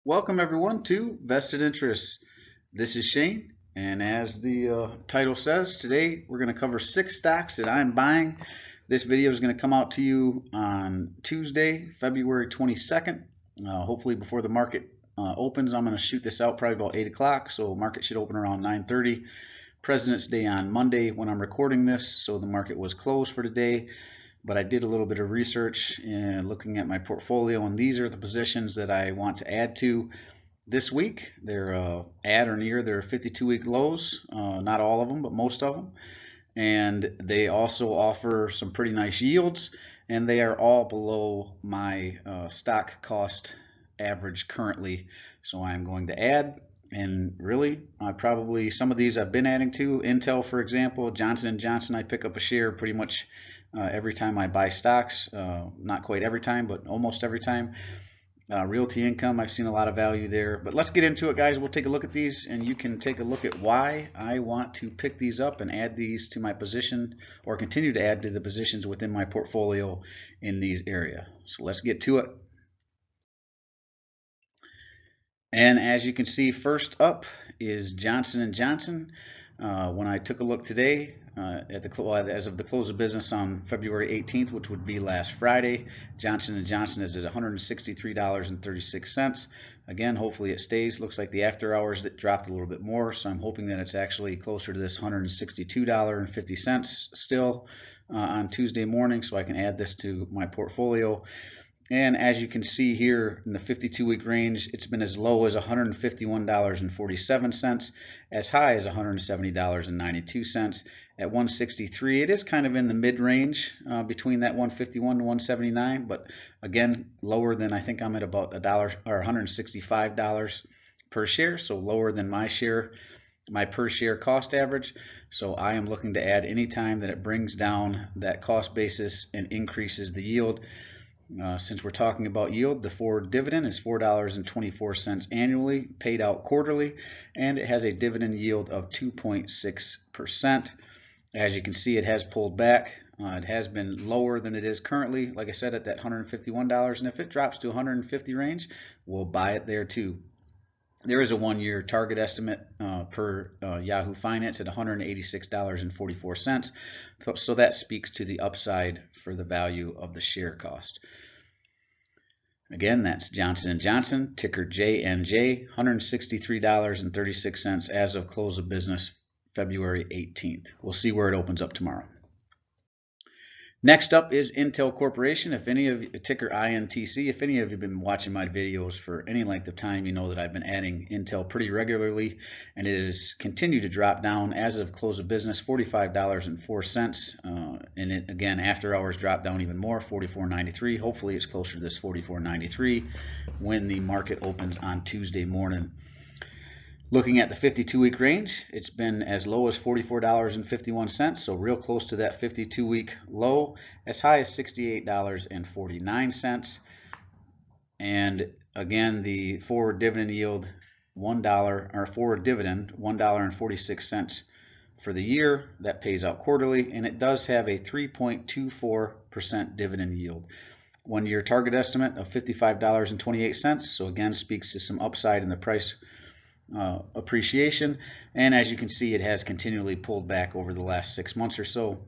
Welcome everyone to Vested Interests. This is Shane, and as the title says, today we're going to cover 6 stocks that I'm buying. This video is going to come out to you on Tuesday, February 22nd. Hopefully before the market opens. I'm going to shoot this out probably about 8 o'clock, so market should open around 9:30. President's Day on Monday when I'm recording this, so the market was closed for today. But I did a little bit of research and looking at my portfolio, and these are the positions that I want to add to this week. They're at or near their 52-week lows, not all of them, but most of them. And they also offer some pretty nice yields, and they are all below my stock cost average currently. So I'm going to add, and really, probably some of these I've been adding to. Intel, for example, Johnson & Johnson, I pick up a share pretty much every time I buy stocks. Not quite every time, but almost every time. Realty Income, I've seen a lot of value there. But let's get into it, guys. We'll take a look at these, and you can take a look at why I want to pick these up and add these to my position, or continue to add to the positions within my portfolio in these areas. So let's get to it. And as you can see, first up is Johnson & Johnson. When I took a look today, as of the close of business on February 18th, which would be last Friday, Johnson & Johnson is at $163.36. Again, hopefully it stays. Looks like the after hours that dropped a little bit more, so I'm hoping that it's actually closer to this $162.50 still on Tuesday morning, so I can add this to my portfolio. And as you can see here in the 52-week range, it's been as low as $151.47, as high as $170.92. At 163, it is kind of in the mid-range between that 151 and 179, but again, lower than, I think I'm at about $1 or $165 per share, so lower than my per share cost average. So I am looking to add any time that it brings down that cost basis and increases the yield. Since we're talking about yield, the forward dividend is $4.24 annually, paid out quarterly, and it has a dividend yield of 2.6%. As you can see, it has pulled back. It has been lower than it is currently, like I said, at that $151, and if it drops to $150 range, we'll buy it there too. There is a 1-year target estimate per Yahoo Finance at $186.44. So that speaks to the upside for the value of the share cost. Again, that's Johnson & Johnson, ticker JNJ, $163.36 as of close of business February 18th. We'll see where it opens up tomorrow. Next up is Intel Corporation. If any of you, ticker INTC, if any of you have been watching my videos for any length of time, you know that I've been adding Intel pretty regularly, and it has continued to drop down as of close of business, $45.04. And it, again, after hours dropped down even more, $44.93. Hopefully it's closer to this $44.93 when the market opens on Tuesday morning. Looking at the 52-week range, it's been as low as $44.51, so real close to that 52-week low, as high as $68.49. And again, the forward dividend yield, $1, or forward dividend, $1.46 for the year. That pays out quarterly, and it does have a 3.24% dividend yield. 1-year target estimate of $55.28, so again, speaks to some upside in the price appreciation, and as you can see, it has continually pulled back over the last 6 months or so.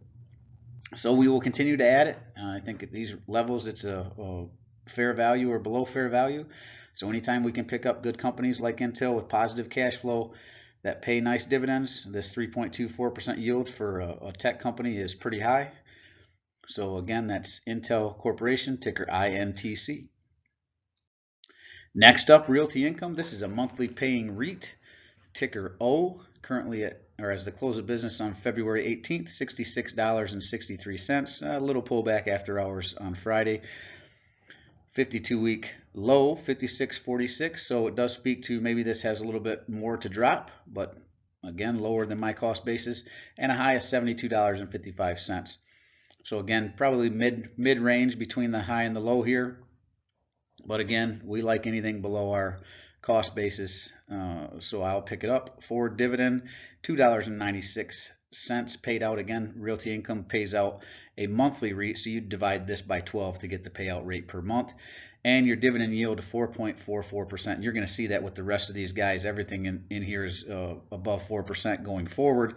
So we will continue to add it. I think at these levels, it's a fair value or below fair value. So anytime we can pick up good companies like Intel with positive cash flow that pay nice dividends, this 3.24% yield for a tech company is pretty high. So again, that's Intel Corporation, ticker INTC. Next up, Realty Income. This is a monthly paying REIT, ticker O, currently at, or as the close of business on February 18th, $66.63. A little pullback after hours on Friday. 52-week low, $56.46. So it does speak to maybe this has a little bit more to drop, but again, lower than my cost basis, and a high of $72.55. So again, probably mid-range between the high and the low here. But again, we like anything below our cost basis, so I'll pick it up. Forward dividend, $2.96 paid out. Again, Realty Income pays out a monthly REIT, so you divide this by 12 to get the payout rate per month. and your dividend yield of 4.44%. You're going to see that with the rest of these guys. Everything in here is above 4% going forward.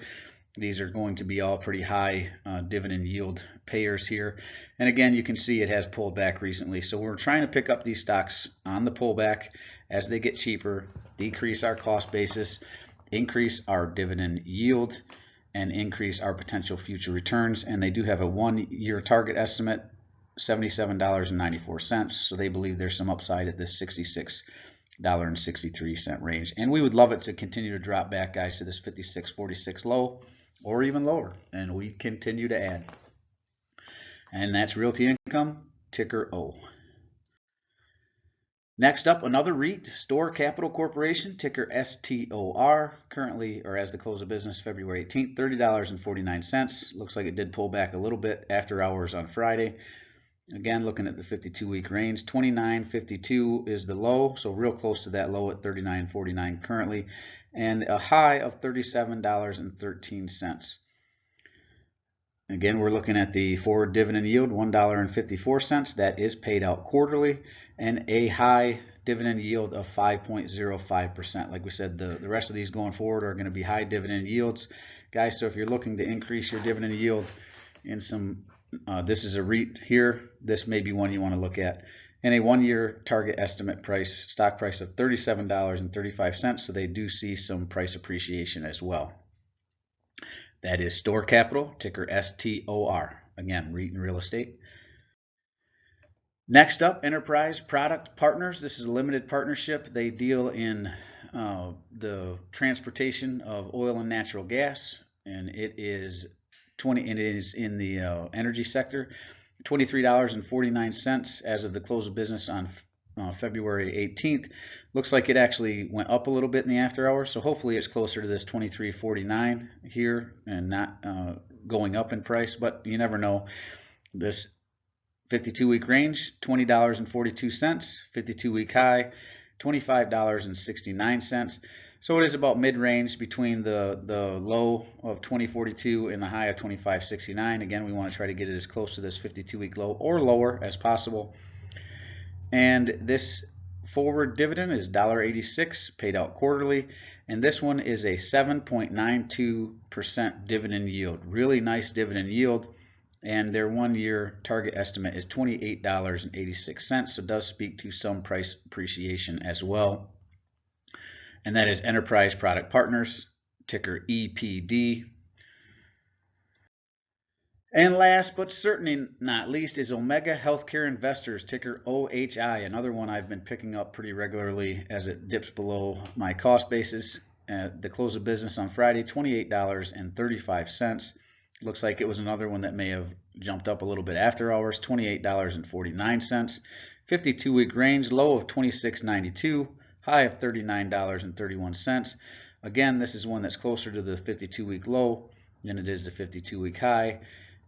These are going to be all pretty high dividend yield payers here. And again, you can see it has pulled back recently. So we're trying to pick up these stocks on the pullback as they get cheaper, decrease our cost basis, increase our dividend yield, and increase our potential future returns. And they do have a 1-year target estimate, $77.94. So they believe there's some upside at this $66.63 range. And we would love it to continue to drop back, guys, to this 56.46 low or even lower. And we continue to add. And that's Realty Income, ticker O. Next up, another REIT, Store Capital Corporation, ticker STOR, currently, or as the close of business, February 18th, $30.49. Looks like it did pull back a little bit after hours on Friday. Again, looking at the 52-week range, 29.52 is the low, so real close to that low at 39.49 currently, and a high of $37.13. Again, we're looking at the forward dividend yield, $1.54. That is paid out quarterly, and a high dividend yield of 5.05%. Like we said, the rest of these going forward are going to be high dividend yields. Guys, so if you're looking to increase your dividend yield in some, this is a REIT here, this may be one you want to look at. And a 1-year target estimate price, stock price of $37.35, so they do see some price appreciation as well. That is Store Capital, ticker STOR. Again, REIT and real estate. Next up, Enterprise Product Partners. This is a limited partnership. They deal in the transportation of oil and natural gas, and it is in the energy sector. $23.49 as of the close of business on February 18th. Looks like it actually went up a little bit in the after hours, so hopefully it's closer to this $23.49 here and not going up in price, but you never know. This 52-week range, $20.42, 52-week high, $25.69. So it is about mid-range between the low of 20.42 and the high of 25.69. Again, we want to try to get it as close to this 52-week low or lower as possible. And this forward dividend is $1.86 paid out quarterly, and this one is a 7.92% dividend yield. Really nice dividend yield, and their 1-year target estimate is $28.86, so it does speak to some price appreciation as well. And that is Enterprise Product Partners, ticker EPD. And last but certainly not least is Omega Healthcare Investors, ticker OHI, another one I've been picking up pretty regularly as it dips below my cost basis. At the close of business on Friday, $28.35. Looks like it was another one that may have jumped up a little bit after hours, $28.49. 52-week range, low of $26.92, high of $39.31. Again, this is one that's closer to the 52-week low than it is the 52-week high.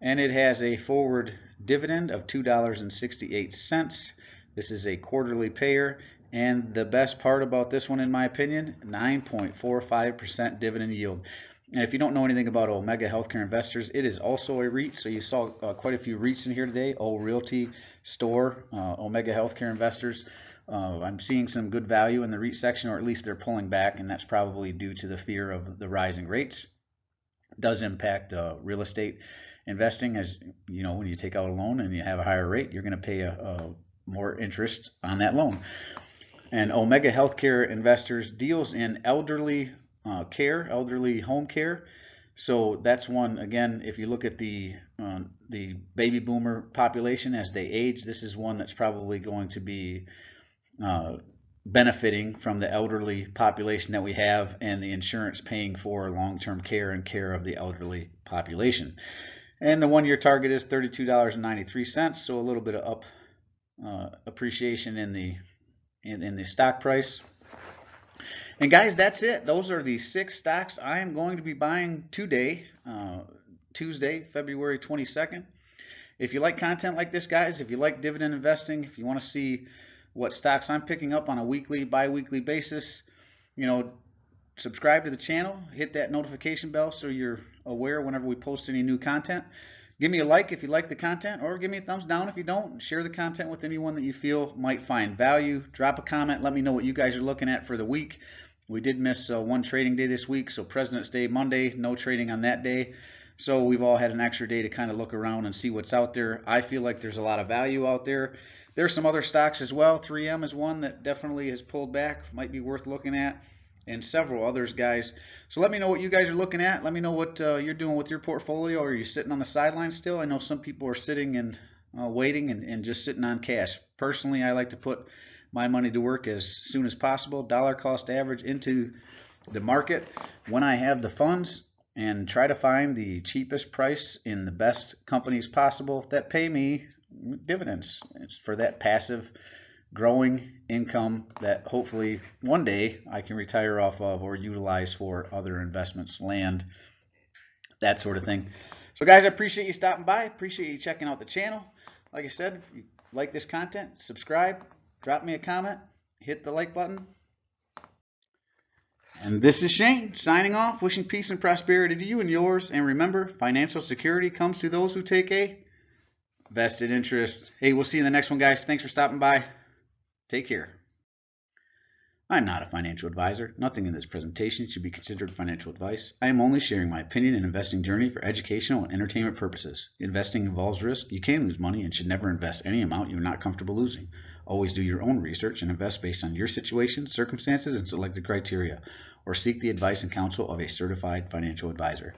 And it has a forward dividend of $2.68. This is a quarterly payer. And the best part about this one, in my opinion, 9.45% dividend yield. And if you don't know anything about Omega Healthcare Investors, it is also a REIT. So you saw quite a few REITs in here today. Realty, Store, Omega Healthcare Investors. I'm seeing some good value in the REIT section, or at least they're pulling back, and that's probably due to the fear of the rising rates. It does impact real estate investing, as you know, when you take out a loan and you have a higher rate, you're going to pay more interest on that loan. And Omega Healthcare Investors deals in elderly care, elderly home care. So that's one, again, if you look at the baby boomer population as they age, this is one that's probably going to be benefiting from the elderly population that we have, and the insurance paying for long-term care and care of the elderly population. And the 1-year target is $32.93, so a little bit of appreciation in the stock price. And guys, that's it. Those are the 6 stocks I am going to be buying today, Tuesday, February 22nd. If you like content like this, guys, if you like dividend investing, if you want to see what stocks I'm picking up on a weekly, bi-weekly basis, you know, subscribe to the channel, hit that notification bell so you're aware whenever we post any new content. Give me a like if you like the content, or give me a thumbs down if you don't. Share the content with anyone that you feel might find value. Drop a comment. Let me know what you guys are looking at for the week. We did miss one trading day this week, so President's Day Monday, no trading on that day. So we've all had an extra day to kind of look around and see what's out there. I feel like there's a lot of value out there. There's some other stocks as well. 3M is one that definitely has pulled back, might be worth looking at, and several others, guys. So let me know what you guys are looking at. Let me know what you're doing with your portfolio. Are you sitting on the sidelines still? I know some people are sitting and waiting and just sitting on cash. Personally, I like to put my money to work as soon as possible, dollar cost average into the market when I have the funds, and try to find the cheapest price in the best companies possible that pay me dividends. It's for that passive growing income that hopefully one day I can retire off of or utilize for other investments, land, that sort of thing. So guys, I appreciate you stopping by. Appreciate you checking out the channel. Like I said, if you like this content, subscribe, drop me a comment, hit the like button. And this is Shane signing off, wishing peace and prosperity to you and yours. And remember, financial security comes to those who take a vested interest. Hey, we'll see you in the next one, guys. Thanks for stopping by. Take care. I'm not a financial advisor. Nothing in this presentation should be considered financial advice. I am only sharing my opinion and investing journey for educational and entertainment purposes. Investing involves risk. You can lose money and should never invest any amount you're not comfortable losing. Always do your own research and invest based on your situation, circumstances, and selected criteria, or seek the advice and counsel of a certified financial advisor.